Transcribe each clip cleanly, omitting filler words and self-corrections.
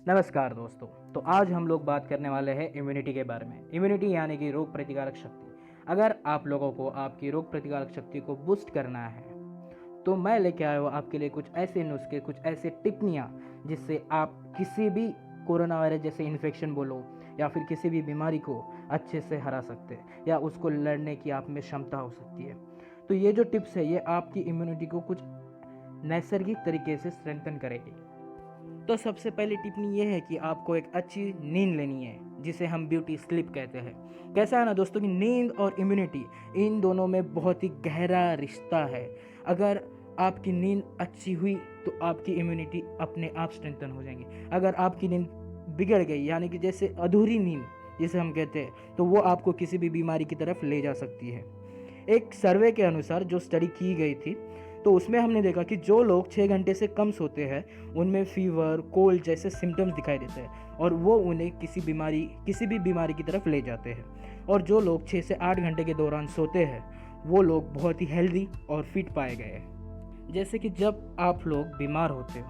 नमस्कार दोस्तों। तो आज हम लोग बात करने वाले हैं इम्यूनिटी के बारे में। इम्यूनिटी यानी कि रोग प्रतिकारक शक्ति। अगर आप लोगों को आपकी रोग प्रतिकारक शक्ति को बूस्ट करना है तो मैं लेके आया हूँ आपके लिए कुछ ऐसे नुस्खे, कुछ ऐसे टिप्पणियाँ जिससे आप किसी भी कोरोना वायरस जैसे इन्फेक्शन बोलो या फिर किसी भी बीमारी को अच्छे से हरा सकते हैं या उसको लड़ने की आप में क्षमता हो सकती है। तो ये जो टिप्स है ये आपकी इम्यूनिटी को कुछ नैसर्गिक तरीके से स्ट्रेंथन करेगी। तो सबसे पहली टिप्पणी ये है कि आपको एक अच्छी नींद लेनी है जिसे हम ब्यूटी स्लीप कहते हैं। कैसा है ना दोस्तों कि नींद और इम्यूनिटी इन दोनों में बहुत ही गहरा रिश्ता है। अगर आपकी नींद अच्छी हुई तो आपकी इम्यूनिटी अपने आप स्ट्रेंथन हो जाएंगी। अगर आपकी नींद बिगड़ गई यानी कि जैसे अधूरी नींद जिसे हम कहते हैं तो वो आपको किसी भी बीमारी की तरफ ले जा सकती है। एक सर्वे के अनुसार जो स्टडी की गई थी तो उसमें हमने देखा कि जो लोग 6 घंटे से कम सोते हैं उनमें फीवर, कोल्ड जैसे सिम्टम्स दिखाई देते हैं और वो उन्हें किसी भी बीमारी की तरफ ले जाते हैं। और जो लोग 6 से 8 घंटे के दौरान सोते हैं वो लोग बहुत ही हेल्दी और फिट पाए गए हैं। जैसे कि जब आप लोग बीमार होते हो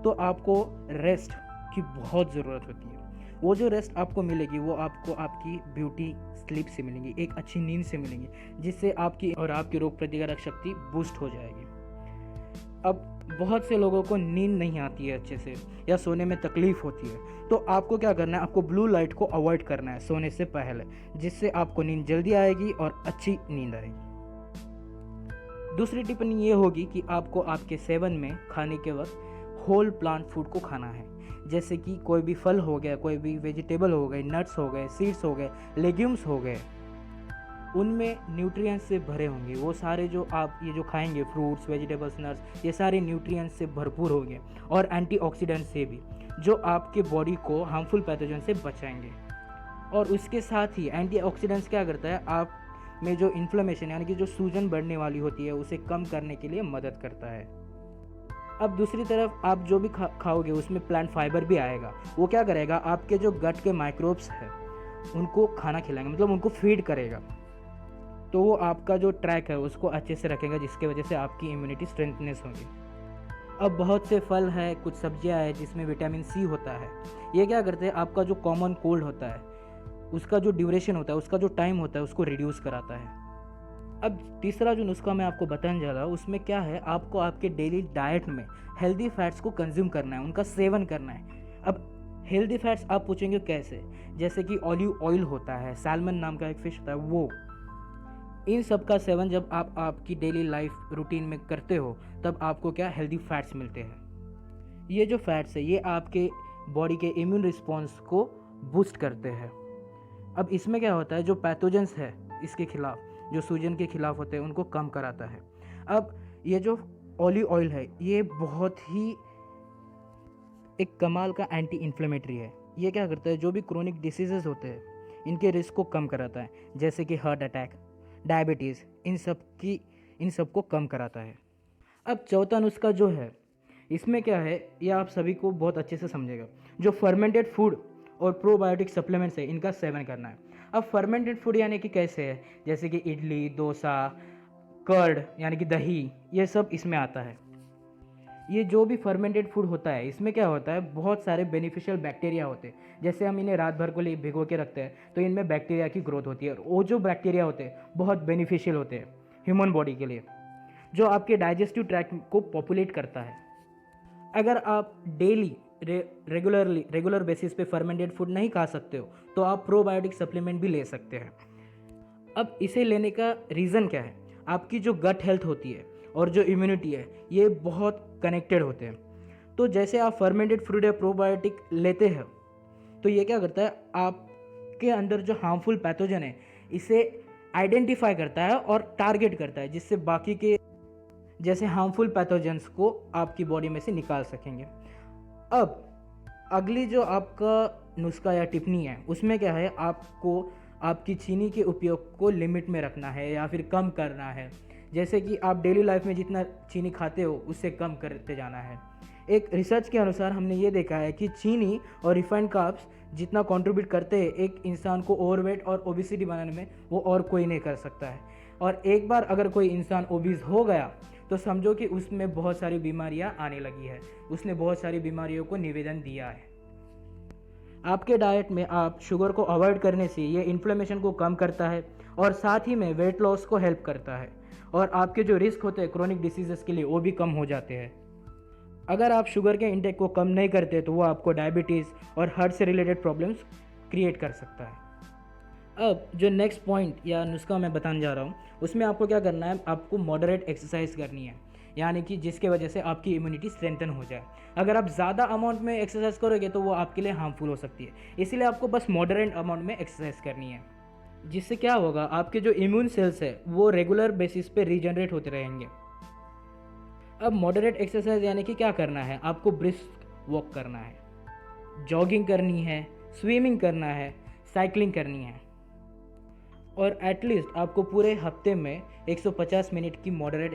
तो आपको रेस्ट की बहुत ज़रूरत होती है। वो जो रेस्ट आपको मिलेगी वो आपको आपकी ब्यूटी स्लीप से मिलेंगी, एक अच्छी नींद से मिलेंगी, जिससे आपकी रोग प्रतिकारक शक्ति बूस्ट हो जाएगी। अब बहुत से लोगों को नींद नहीं आती है अच्छे से या सोने में तकलीफ होती है, तो आपको क्या करना है, आपको ब्लू लाइट को अवॉइड करना है सोने से पहले, जिससे आपको नींद जल्दी आएगी और अच्छी नींद आएगी। दूसरी टिप्पणी ये होगी कि आपको आपके सेवन में खाने के वक्त होल प्लांट फूड को खाना है। जैसे कि कोई भी फल हो गया, कोई भी वेजिटेबल हो गए, नट्स हो गए, सीड्स हो गए, लेग्यूम्स हो गए, उनमें न्यूट्रिएंट्स से भरे होंगे। वो सारे जो आप ये जो खाएंगे फ्रूट्स, वेजिटेबल्स, नट्स, ये सारे न्यूट्रिएंट्स से भरपूर होंगे और एंटीऑक्सीडेंट से भी, जो आपके बॉडी को हार्मफुल पैथोजन से बचाएंगे। और उसके साथ ही एंटीऑक्सीडेंट्स क्या करता है, आप में जो इन्फ्लेमेशन यानी कि जो सूजन बढ़ने वाली होती है उसे कम करने के लिए मदद करता है। अब दूसरी तरफ आप जो भी खाओगे उसमें प्लांट फाइबर भी आएगा। वो क्या करेगा, आपके जो गट के माइक्रोब्स हैं उनको खाना खिलाएंगे, मतलब उनको फीड करेगा। तो वो आपका जो ट्रैक है उसको अच्छे से रखेगा, जिसकी वजह से आपकी इम्यूनिटी स्ट्रेंथनेस होगी। अब बहुत से फल है, कुछ सब्जियां है जिसमें विटामिन सी होता है। ये क्या करते हैं, आपका जो कॉमन कोल्ड होता है उसका जो ड्यूरेशन होता है, उसका जो टाइम होता है उसको रिड्यूस कराता है। अब तीसरा जो नुस्खा मैं आपको बताने जा रहा हूँ उसमें क्या है, आपको आपके डेली डाइट में हेल्दी फैट्स को कंज्यूम करना है, उनका सेवन करना है। अब हेल्दी फैट्स आप पूछेंगे कैसे, जैसे कि ऑलिव ऑयल होता है, सैल्मन नाम का एक फिश होता है, वो इन सब का सेवन जब आप आपकी डेली लाइफ रूटीन में करते हो तब आपको क्या हेल्दी फैट्स मिलते हैं। ये जो फैट्स है ये आपके बॉडी के इम्यून रिस्पॉन्स को बूस्ट करते हैं। अब इसमें क्या होता है, जो पैथोजेंस है इसके खिलाफ, जो सूजन के खिलाफ होते हैं उनको कम कराता है। अब ये जो ऑलिव ऑयल है ये बहुत ही एक कमाल का एंटी इन्फ्लेमेटरी है। ये क्या करता है, जो भी क्रोनिक डिसीजेस होते हैं इनके रिस्क को कम कराता है, जैसे कि हार्ट अटैक, डायबिटीज़, इन सब को कम कराता है। अब चौथा नुस्खा जो है इसमें क्या है, ये आप सभी को बहुत अच्छे से समझेगा। जो फर्मेंटेड फूड और प्रोबायोटिक सप्लीमेंट्स है इनका सेवन करना है। अब फर्मेंटेड फूड यानी कि कैसे है, जैसे कि इडली, डोसा, कर्ड यानी कि दही, ये सब इसमें आता है। ये जो भी फर्मेंटेड फूड होता है इसमें क्या होता है, बहुत सारे बेनिफिशियल बैक्टीरिया होते हैं। जैसे हम इन्हें रात भर को लिए भिगो के रखते हैं तो इनमें बैक्टीरिया की ग्रोथ होती है और वो जो बैक्टीरिया होते हैं बहुत बेनिफिशियल होते हैं ह्यूमन बॉडी के लिए, जो आपके डाइजेस्टिव ट्रैक्ट को पॉपुलेट करता है। अगर आप डेली रेगुलर बेसिस पे फर्मेंटेड फूड नहीं खा सकते हो तो आप प्रोबायोटिक सप्लीमेंट भी ले सकते हैं। अब इसे लेने का रीज़न क्या है, आपकी जो गट हेल्थ होती है और जो इम्यूनिटी है ये बहुत कनेक्टेड होते हैं। तो जैसे आप फर्मेंटेड फूड या प्रोबायोटिक लेते हैं तो ये क्या करता है, आपके अंदर जो हार्मफुल पैथोजन है इसे आइडेंटिफाई करता है और टारगेट करता है, जिससे बाकी के जैसे हार्मफुल पैथोजेंस को आपकी बॉडी में से निकाल सकेंगे। अब अगली जो आपका नुस्खा या टिप्पणी है उसमें क्या है, आपको आपकी चीनी के उपयोग को लिमिट में रखना है या फिर कम करना है। जैसे कि आप डेली लाइफ में जितना चीनी खाते हो उससे कम करते जाना है। एक रिसर्च के अनुसार हमने ये देखा है कि चीनी और रिफाइंड कार्ब्स जितना कंट्रीब्यूट करते हैं एक इंसान को ओवरवेट और ओबिसिटी बनाने में, वो और कोई नहीं कर सकता है। और एक बार अगर कोई इंसान ओबीज हो गया तो समझो कि उसमें बहुत सारी बीमारियां आने लगी है, उसने बहुत सारी बीमारियों को निवेदन दिया है। आपके डाइट में आप शुगर को अवॉइड करने से ये इन्फ्लेमेशन को कम करता है और साथ ही में वेट लॉस को हेल्प करता है और आपके जो रिस्क होते हैं क्रोनिक डिसीजेस के लिए वो भी कम हो जाते हैं। अगर आप शुगर के इंटेक को कम नहीं करते तो वो आपको डायबिटीज़ और हार्ट से रिलेटेड प्रॉब्लम्स क्रिएट कर सकता है। अब जो नेक्स्ट पॉइंट या नुस्खा मैं बताने जा रहा हूँ उसमें आपको क्या करना है, आपको मॉडरेट एक्सरसाइज करनी है, यानी कि जिसके वजह से आपकी इम्यूनिटी स्ट्रेंथन हो जाए। अगर आप ज़्यादा अमाउंट में एक्सरसाइज करोगे तो वो आपके लिए हार्मफुल हो सकती है, इसीलिए आपको बस मॉडरेट अमाउंट में एक्सरसाइज करनी है। जिससे क्या होगा, आपके जो इम्यून सेल्स है वो रेगुलर बेसिस पे रीजनरेट होते रहेंगे। अब मॉडरेट एक्सरसाइज यानी कि क्या करना है, आपको ब्रिस्क वॉक करना है, जॉगिंग करनी है, स्विमिंग करना है, साइकिलिंग करनी है और एटलीस्ट आपको पूरे हफ्ते में 150 मिनट की मॉडरेट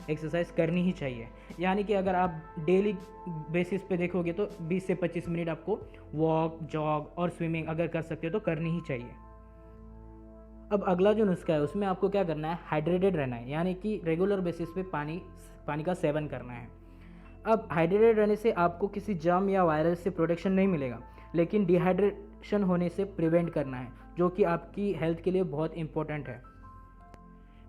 एक्सरसाइज करनी ही चाहिए। यानी कि अगर आप डेली बेसिस पे देखोगे तो 20 से 25 मिनट आपको वॉक, जॉग और स्विमिंग अगर कर सकते हो तो करनी ही चाहिए। अब अगला जो नुस्खा है उसमें आपको क्या करना है, हाइड्रेटेड रहना है, यानी कि रेगुलर बेसिस पे पानी का सेवन करना है। अब हाइड्रेटेड रहने से आपको किसी जर्म या वायरस से प्रोटेक्शन नहीं मिलेगा, लेकिन डिहाइड्रेशन होने से प्रिवेंट करना है, जो कि आपकी हेल्थ के लिए बहुत इंपॉर्टेंट है।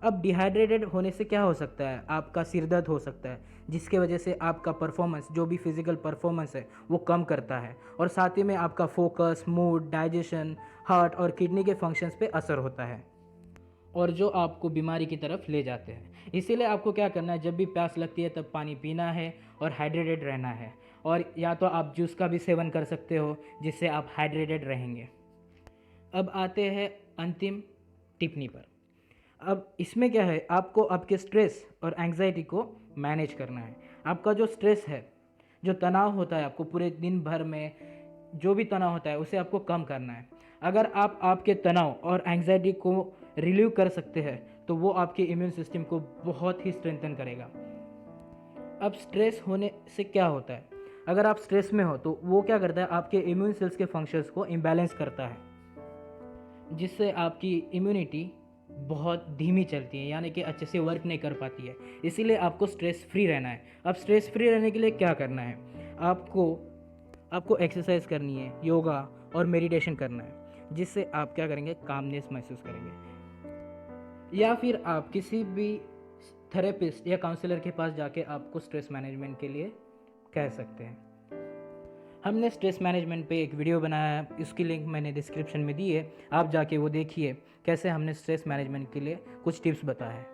अब डिहाइड्रेटेड होने से क्या हो सकता है, आपका सिर दर्द हो सकता है, जिसके वजह से आपका परफॉर्मेंस, जो भी फिजिकल परफॉर्मेंस है वो कम करता है और साथ ही में आपका फोकस, मूड, डाइजेशन, हार्ट और किडनी के फंक्शंस पे असर होता है और जो आपको बीमारी की तरफ ले जाते हैं। इसीलिए आपको क्या करना है, जब भी प्यास लगती है तब पानी पीना है और हाइड्रेटेड रहना है, और या तो आप जूस का भी सेवन कर सकते हो जिससे आप हाइड्रेटेड रहेंगे। अब आते हैं अंतिम टिप्पणी पर। अब इसमें क्या है, आपको आपके स्ट्रेस और एंग्जाइटी को मैनेज करना है। आपका जो स्ट्रेस है, जो तनाव होता है आपको पूरे दिन भर में, जो भी तनाव होता है उसे आपको कम करना है। अगर आप आपके तनाव और एंग्जाइटी को रिलीव कर सकते हैं तो वो आपके इम्यून सिस्टम को बहुत ही स्ट्रेंथन करेगा। अब स्ट्रेस होने से क्या होता है, अगर आप स्ट्रेस में हो तो वो क्या करता है, आपके इम्यून सेल्स के फंक्शंस को इम्बैलेंस करता है, जिससे आपकी इम्यूनिटी बहुत धीमी चलती है, यानी कि अच्छे से वर्क नहीं कर पाती है। इसीलिए आपको स्ट्रेस फ्री रहना है। अब स्ट्रेस फ्री रहने के लिए क्या करना है, आपको एक्सरसाइज करनी है, योगा और मेडिटेशन करना है, जिससे आप क्या करेंगे, कामनेस महसूस करेंगे। या फिर आप किसी भी थेरेपिस्ट या काउंसलर के पास जाके आपको स्ट्रेस मैनेजमेंट के लिए कह सकते हैं। हमने स्ट्रेस मैनेजमेंट पे एक वीडियो बनाया है, इसकी लिंक मैंने डिस्क्रिप्शन में दी है, आप जाके वो देखिए कैसे हमने स्ट्रेस मैनेजमेंट के लिए कुछ टिप्स बताया है।